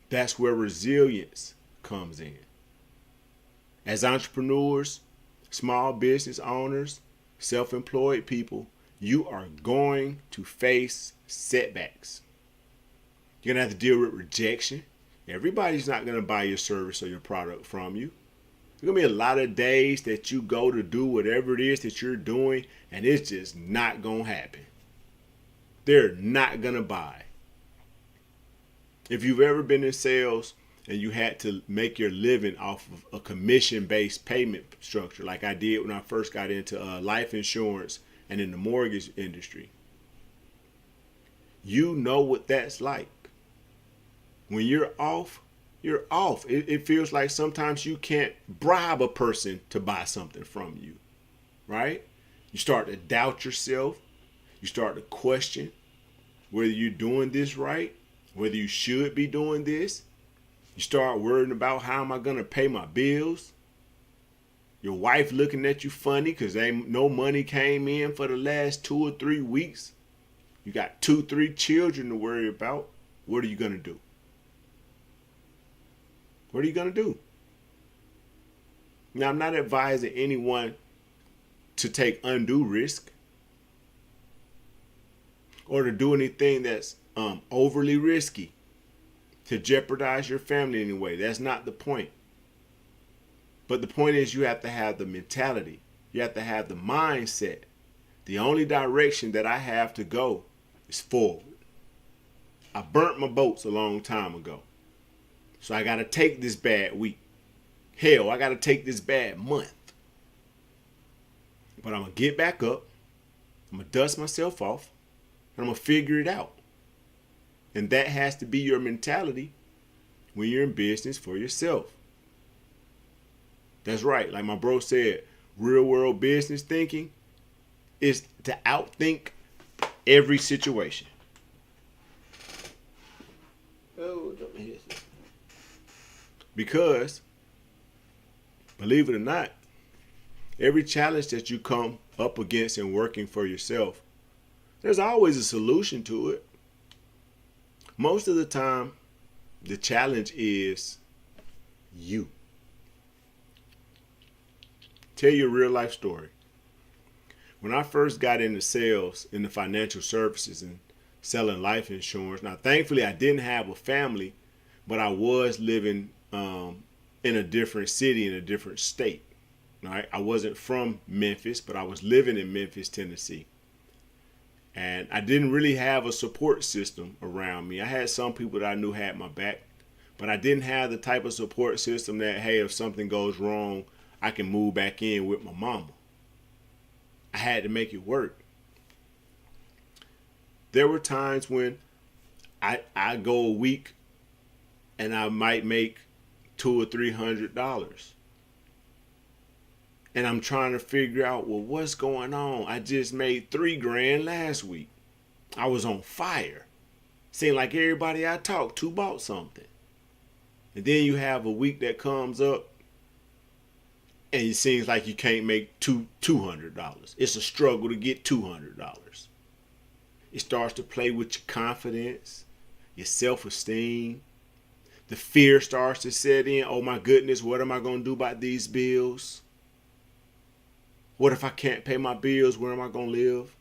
That's where resilience comes in. As entrepreneurs, small business owners, self-employed people, you are going to face setbacks. You're going to have to deal with rejection. Everybody's not going to buy your service or your product from you. There's going to be a lot of days that you go to do whatever it is that you're doing, and it's just not going to happen. They're not going to buy. If you've ever been in sales and you had to make your living off of a commission-based payment structure, like I did when I first got into life insurance and in the mortgage industry, you know what that's like. When you're off, you're off. It feels like sometimes you can't bribe a person to buy something from you, right? You start to doubt yourself. You start to question whether you're doing this right, whether you should be doing this. You start worrying about, how am I going to pay my bills? Your wife looking at you funny because no money came in for the last 2 or 3 weeks. You got 2, 3 children to worry about. What are you going to do? What are you going to do? Now, I'm not advising anyone to take undue risk or to do anything that's overly risky to jeopardize your family anyway. That's not the point. But the point is, you have to have the mentality. You have to have the mindset. The only direction that I have to go is forward. I burnt my boats a long time ago. So I got to take this bad week. Hell, I got to take this bad month. But I'm going to get back up. I'm going to dust myself off. And I'm going to figure it out. And that has to be your mentality when you're in business for yourself. That's right. Like my bro said, real world business thinking is to outthink every situation. Because, believe it or not, every challenge that you come up against in working for yourself, there's always a solution to it. Most of the time, the challenge is you. Tell you a real life story. When I first got into sales in the financial services and selling life insurance, now thankfully I didn't have a family, but I was living in a different city, in a different state. Right? I wasn't from Memphis, but I was living in Memphis, Tennessee. And I didn't really have a support system around me. I had some people that I knew had my back, but I didn't have the type of support system that, hey, if something goes wrong, I can move back in with my mama. I had to make it work. There were times when I go a week and I might make $200 or $300. And I'm trying to figure out, well, what's going on? I just made $3,000 last week. I was on fire. Seemed like everybody I talked to bought something. And then you have a week that comes up and it seems like you can't make $200. It's a struggle to get $200. It starts to play with your confidence, your self-esteem. The fear starts to set in. Oh my goodness, what am I going to do about these bills? What if I can't pay my bills? Where am I going to live?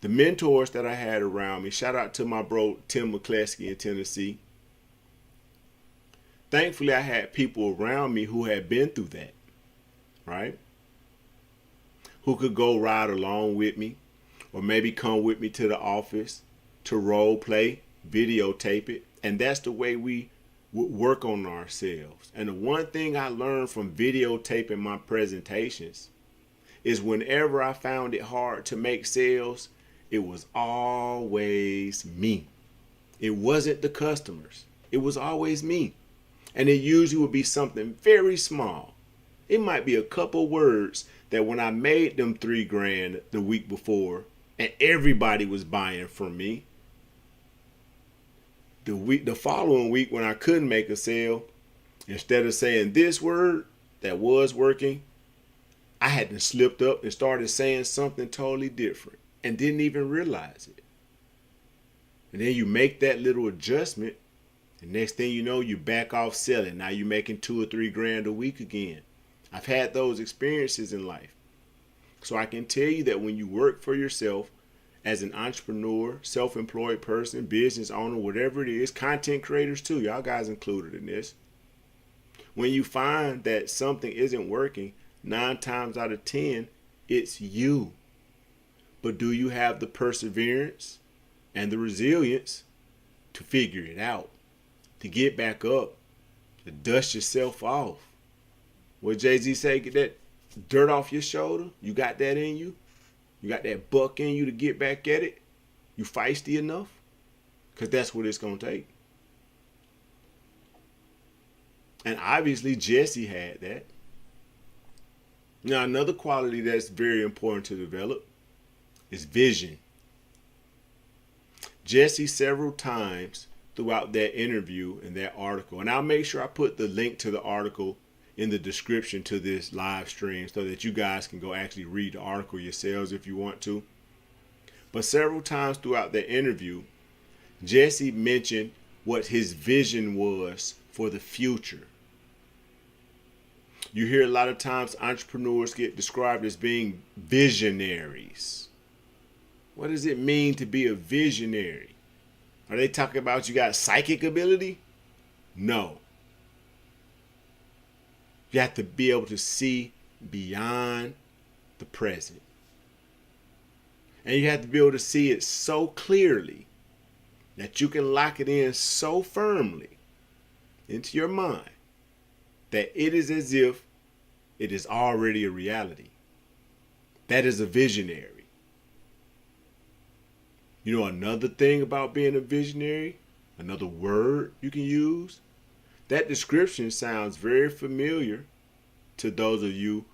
The mentors that I had around me, shout out to my bro Tim McCleskey in Tennessee. Thankfully, I had people around me who had been through that, right? Who could go ride along with me or maybe come with me to the office to role play, videotape it. And that's the way we work on ourselves. And the one thing I learned from videotaping my presentations is whenever I found it hard to make sales, it was always me. It wasn't the customers. It was always me. And it usually would be something very small. It might be a couple words that when I made them $3,000 the week before and everybody was buying from me, the following week when I couldn't make a sale, instead of saying this word that was working, I hadn't slipped up and started saying something totally different and didn't even realize it. And then you make that little adjustment, and next thing you know, you back off selling. Now you're making $2,000 or $3,000 a week again. I've had those experiences in life. So I can tell you that when you work for yourself, as an entrepreneur, self-employed person, business owner, whatever it is, content creators too, y'all guys included in this. When you find that something isn't working, 9 times out of 10, it's you. But do you have the perseverance and the resilience to figure it out, to get back up, to dust yourself off? What Jay-Z say, get that dirt off your shoulder? You got that in you? You got that buck in you to get back at it? You feisty enough? Because that's what it's going to take. And obviously Jesse had that. Now another quality that's very important to develop is vision. Jesse several times throughout that interview and that article, and I'll make sure I put the link to the article in the description to this live stream so that you guys can go actually read the article yourselves if you want to. But several times throughout the interview, Jesse mentioned what his vision was for the future. You hear a lot of times entrepreneurs get described as being visionaries. What does it mean to be a visionary? Are they talking about you got psychic ability? No. You have to be able to see beyond the present. And you have to be able to see it so clearly that you can lock it in so firmly into your mind that it is as if it is already a reality. That is a visionary. You know, another thing about being a visionary, another word you can use, that description sounds very familiar to those of you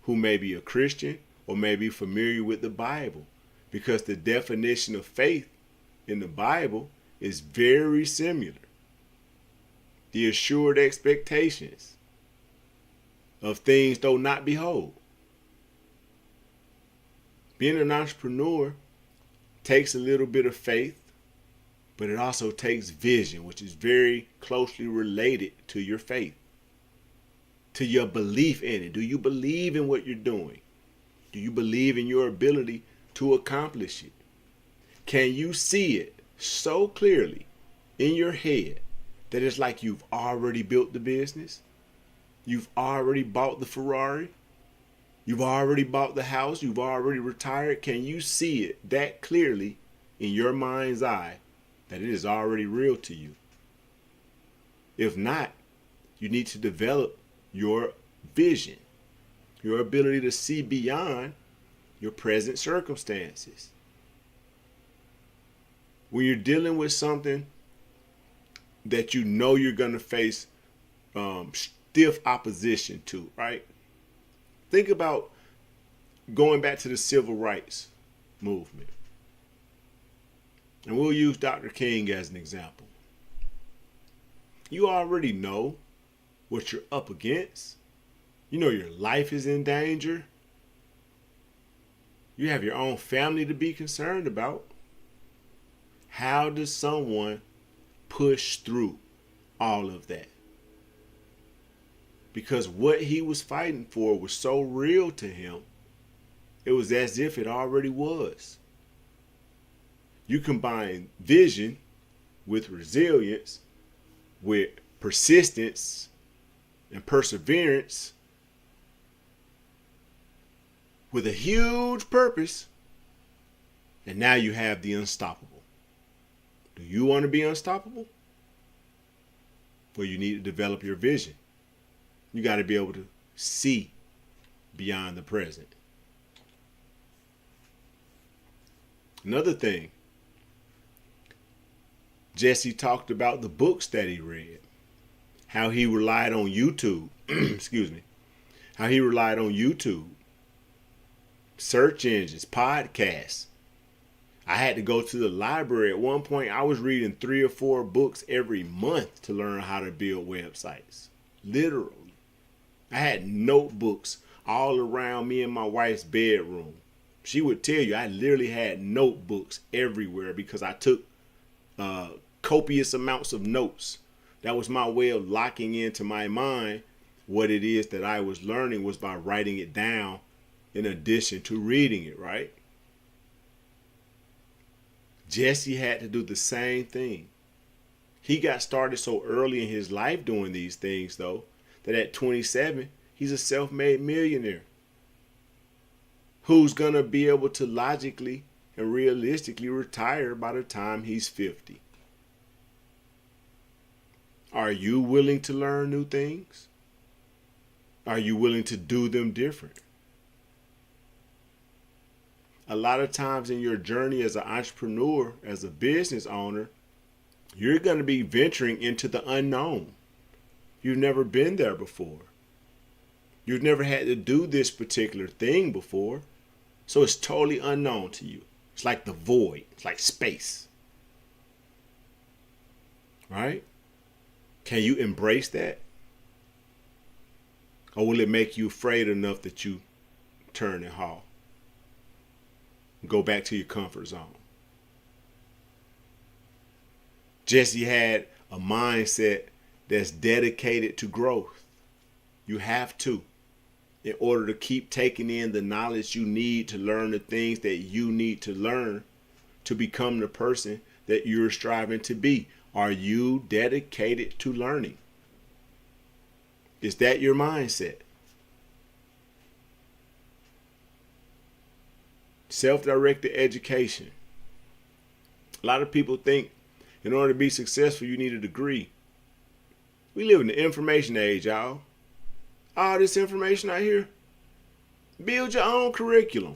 who may be a Christian or may be familiar with the Bible, because the definition of faith in the Bible is very similar. The assured expectations of things though not behold. Being an entrepreneur takes a little bit of faith, but it also takes vision, which is very closely related to your faith, to your belief in it. Do you believe in what you're doing? Do you believe in your ability to accomplish it? Can you see it so clearly in your head that it's like you've already built the business? You've already bought the Ferrari? You've already bought the house? You've already retired? Can you see it that clearly in your mind's eye that it is already real to you? If not, you need to develop your vision, your ability to see beyond your present circumstances. When you're dealing with something that you know you're going to face stiff opposition to, right? Think about going back to the civil rights movement. And we'll use Dr. King as an example. You already know what you're up against. You know your life is in danger. You have your own family to be concerned about. How does someone push through all of that? Because what he was fighting for was so real to him, it was as if it already was. You combine vision with resilience, with persistence and perseverance, with a huge purpose, and now you have the unstoppable. Do you want to be unstoppable? Well, you need to develop your vision. You got to be able to see beyond the present. Another thing, Jesse talked about the books that he read, how he relied on YouTube, excuse me, how he relied on YouTube, search engines, podcasts. I had to go to the library. At one point, I was reading 3 or 4 books every month to learn how to build websites. Literally. I had notebooks all around me in my wife's bedroom. She would tell you I literally had notebooks everywhere because I took copious amounts of notes. That was my way of locking into my mind what it is that I was learning, was by writing it down in addition to reading it, right? Jesse had to do the same thing. He got started so early in his life doing these things, though, that at 27, he's a self-made millionaire who's going to be able to logically and realistically retire by the time he's 50. Are you willing to learn new things? Are you willing to do them different? A lot of times in your journey as an entrepreneur, as a business owner, you're going to be venturing into the unknown. You've never been there before. You've never had to do this particular thing before. So it's totally unknown to you. It's like the void. It's like space. Right? Can you embrace that? Or will it make you afraid enough that you turn and haul? Go back to your comfort zone. Jesse had a mindset that's dedicated to growth. You have to, in order to keep taking in the knowledge you need to learn the things that you need to learn to become the person that you're striving to be. Are you dedicated to learning? Is that your mindset? Self-directed education. A lot of people think in order to be successful, you need a degree. We live in the information age, y'all. All this information out here. Build your own curriculum.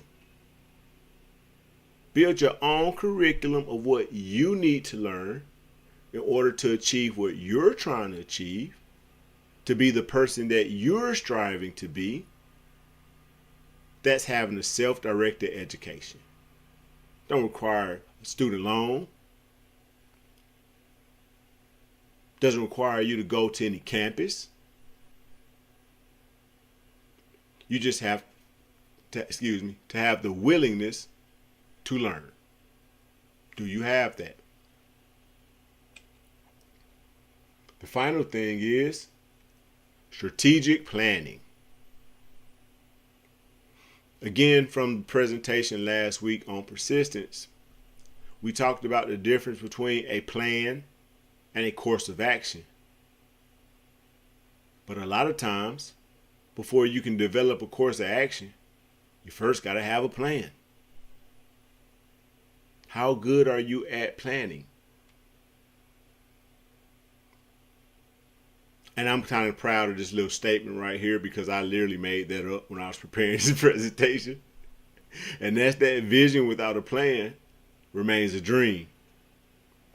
Build your own curriculum of what you need to learn in order to achieve what you're trying to achieve, to be the person that you're striving to be. That's having a self-directed education. Don't require a student loan. Doesn't require you to go to any campus. You just have to, to have the willingness to learn. Do you have that? The final thing is strategic planning. Again, from the presentation last week on persistence, we talked about the difference between a plan and a course of action. But a lot of times, before you can develop a course of action, you first got to have a plan. How good are you at planning? And I'm kind of proud of this little statement right here because I literally made that up when I was preparing this presentation. And that's that vision without a plan remains a dream.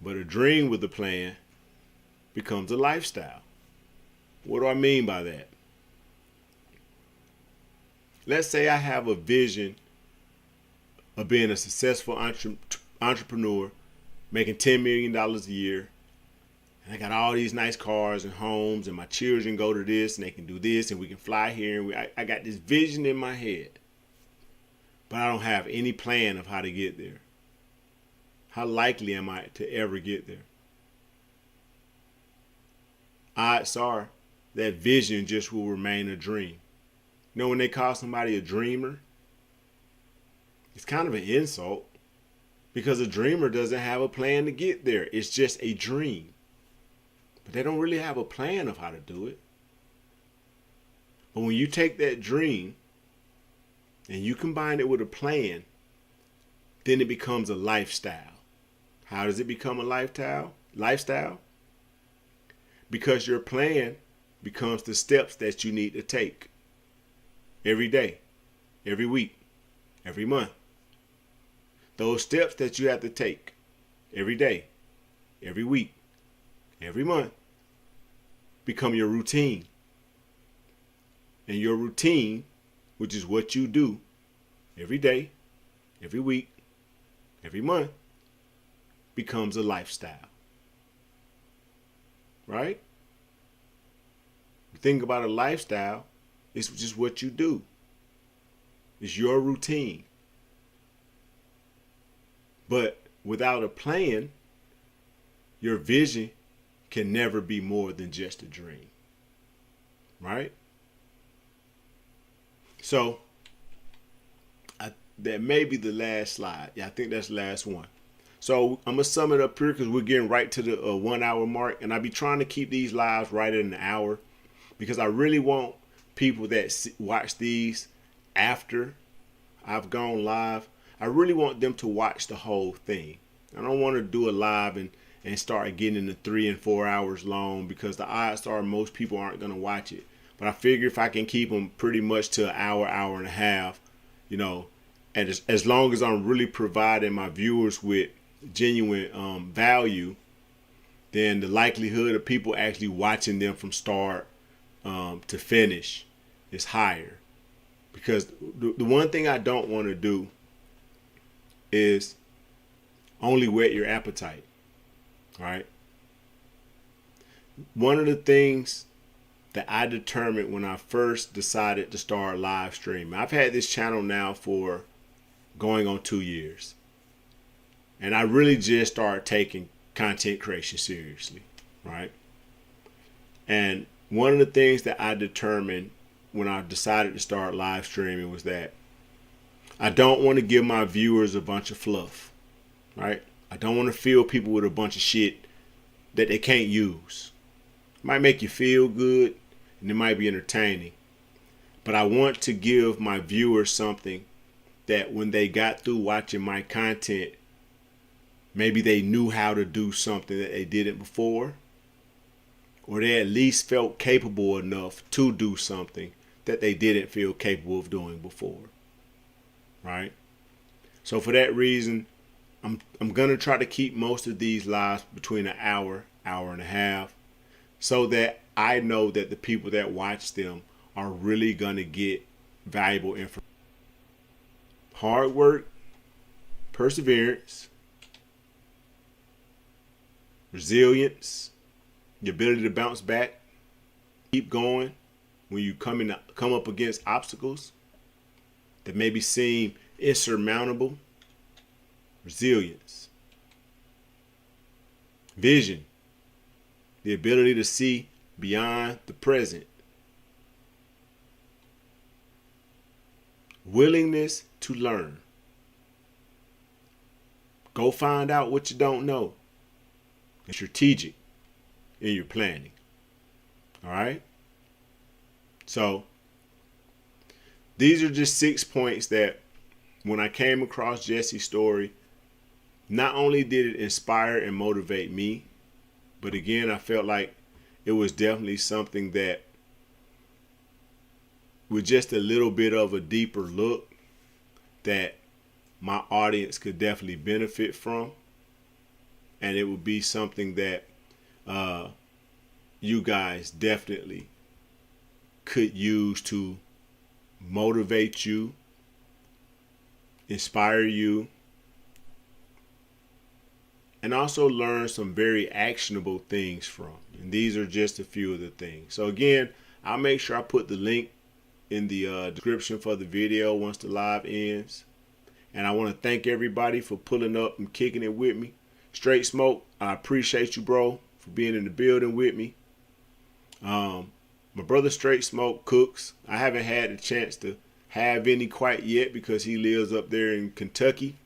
But a dream with a plan becomes a lifestyle. What do I mean by that? Let's say I have a vision of being a successful entrepreneur, making $10 million a year. And I got all these nice cars and homes, and my children go to this and they can do this and we can fly here. And I got this vision in my head, but I don't have any plan of how to get there. How likely am I to ever get there? Odds are that vision just will remain a dream. You know, when they call somebody a dreamer, it's kind of an insult because a dreamer doesn't have a plan to get there. It's just a dream. But they don't really have a plan of how to do it. But when you take that dream and you combine it with a plan, then it becomes a lifestyle. How does it become a lifestyle? Because your plan becomes the steps that you need to take every day, every week, every month. Those steps that you have to take every day, every week, every month become your routine. And your routine, which is what you do every day, every week, every month, becomes a lifestyle. Right? You think about a lifestyle, it's just what you do. It's your routine. But without a plan, your vision can never be more than just a dream. Right? So, that may be the last slide. Yeah, I think that's the last one. So I'm going to sum it up here because we're getting right to the 1 hour mark. And I'll be trying to keep these lives right at an hour because I really want people that watch these after I've gone live. I really want them to watch the whole thing. I don't want to do a live and start getting into 3 and 4 hours long because the odds are most people aren't going to watch it. But I figure if I can keep them pretty much to an hour, hour and a half, you know, and as long as I'm really providing my viewers with genuine value, then the likelihood of people actually watching them from start to finish is higher. Because the one thing I don't want to do is only whet your appetite. Right? One of the things that I determined when I first decided to start live streaming, I've had this channel now for going on 2 years. And I really just started taking content creation seriously. Right? And one of the things that I determined when I decided to start live streaming was that I don't want to give my viewers a bunch of fluff, right? I don't want to fill people with a bunch of shit that they can't use. It might make you feel good and it might be entertaining, but I want to give my viewers something that when they got through watching my content, maybe they knew how to do something that they didn't before, or they at least felt capable enough to do something that they didn't feel capable of doing before, right? So for that reason, I'm going to try to keep most of these lives between an hour and a half, so that I know that the people that watch them are really going to get valuable information. Hard work, perseverance, resilience, the ability to bounce back, keep going when you come up against obstacles that maybe seem insurmountable. Resilience, vision, the ability to see beyond the present, willingness to learn. Go find out what you don't know. And strategic in your planning. All right? So, these are just 6 points that when I came across Jesse's story, not only did it inspire and motivate me, but again, I felt like it was definitely something that, with just a little bit of a deeper look, that my audience could definitely benefit from. And it would be something that you guys definitely could use to motivate you, inspire you, and also learn some very actionable things from. And these are just a few of the things. So again, I'll make sure I put the link in the description for the video once the live ends. And I want to thank everybody for pulling up and kicking it with me. Straight Smoke, I appreciate you, bro, for being in the building with me. My brother Straight Smoke cooks. I haven't had the chance to have any quite yet because he lives up there in Kentucky.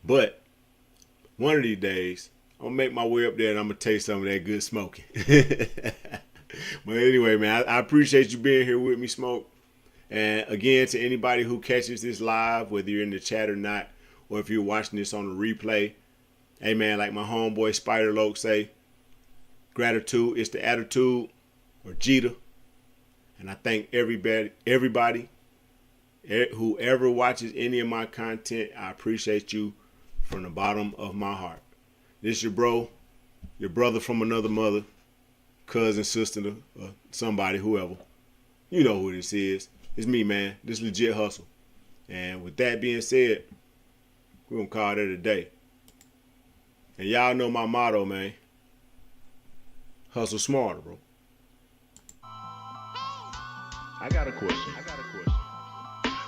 But one of these days, I'm going to make my way up there and I'm going to taste some of that good smoking. But anyway, man, I appreciate you being here with me, Smoke. And again, to anybody who catches this live, whether you're in the chat or not, or if you're watching this on the replay, hey, man, like my homeboy Spider Loke say, gratitude is the attitude, or Jeter. And I thank everybody, whoever watches any of my content, I appreciate you from the bottom of my heart. This your bro, your brother from another mother, cousin, sister, or somebody, whoever. You know who this is. It's me, man. This Legit Hustle. And with that being said, we're going to call it a day. And y'all know my motto, man. Hustle smarter, bro. I got a question.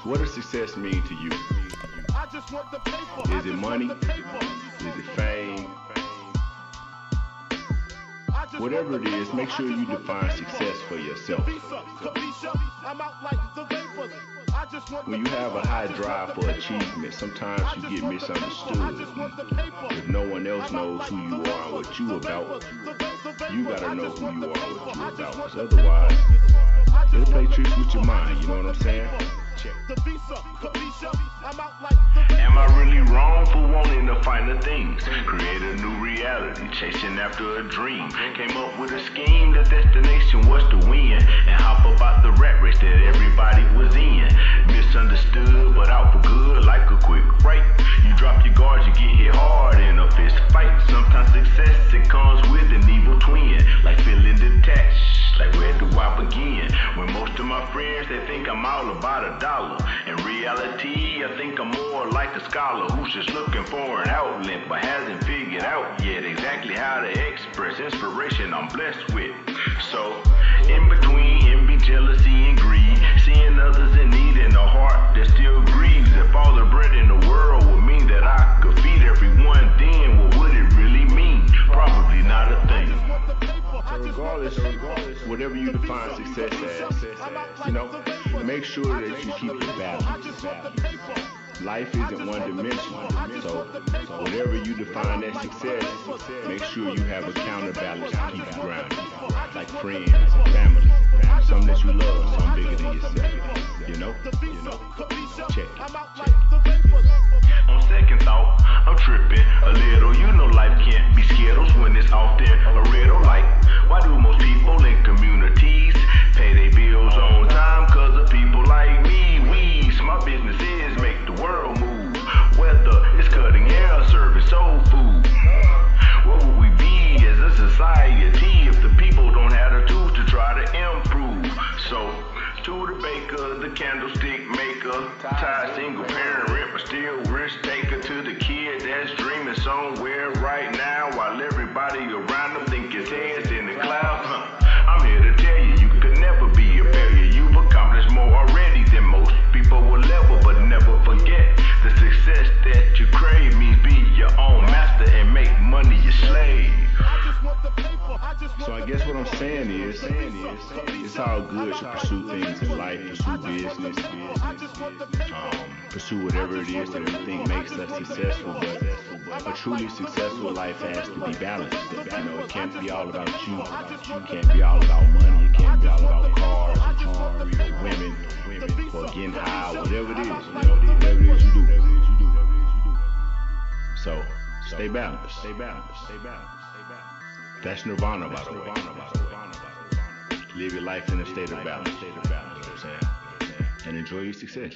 What does success mean to you? I just want the paper. Is it money? Is it fame? Whatever it is, make sure you define success for yourself. When you have a high drive for achievement, sometimes you get misunderstood. If no one else knows who you are and what you about, you gotta know who you are and what you about. Because otherwise, it'll play tricks with your mind, you know what I'm saying? Am I really wrong for wanting to find the things? Create a new reality, chasing after a dream. Came up with a scheme, the destination was to win. And hop about the rat race that everybody was in. Misunderstood, but out for good like a quick break. You drop your guards, you get hit hard in a fist fight. Sometimes success, it comes with an evil twin. Like feeling detached, like where do I begin? When most of my friends, they think I'm all about a dollar. In reality, I think I'm more like a scholar who's just looking for an outlet, but hasn't figured out yet exactly how to express inspiration I'm blessed with. So, in between envy, jealousy, and greed, seeing others in need in a heart that still grieves. If all the bread in the world would mean that I could feed everyone, then what would it really mean? Probably not a thing. So regardless whatever you define success as, make sure that you keep your balance. Life isn't one-dimensional, so whatever you define as success, make sure you have a counterbalance to keep you grounded, like friends and family, some that you love, some bigger than yourself. Check it. On second thought, I'm tripping a little. You know life can't be Skittles when it's often a riddle. Like, why do most people in communities pay their bills on time? Cause of people like me. My business is make the world move. Whether it's cutting hair, serving soul food. What would we be as a society if the people don't have the tools to try to improve? So, to the baker, the candlestick maker, tired single parent rent, but still risk taker. To the kid that's dreaming somewhere right now, while everybody around them think his head's in the clouds. I'm here to tell you, you could never be a failure. You've accomplished more already than most people will ever, but never forget the success that you crave means be your own master and make money your slave. So I guess what I'm saying is, it's all good to pursue things in life, pursue business, pursue whatever it is that we think makes us successful, but a truly successful life has to be balanced. It can't be all about you, it can't be all about money, it can't be all about cars, or jewelry, or women, or getting high, whatever it is, whatever it is you do. So, stay balanced. That's Nirvana, by the way. Live your life in a state of balance. And enjoy your success.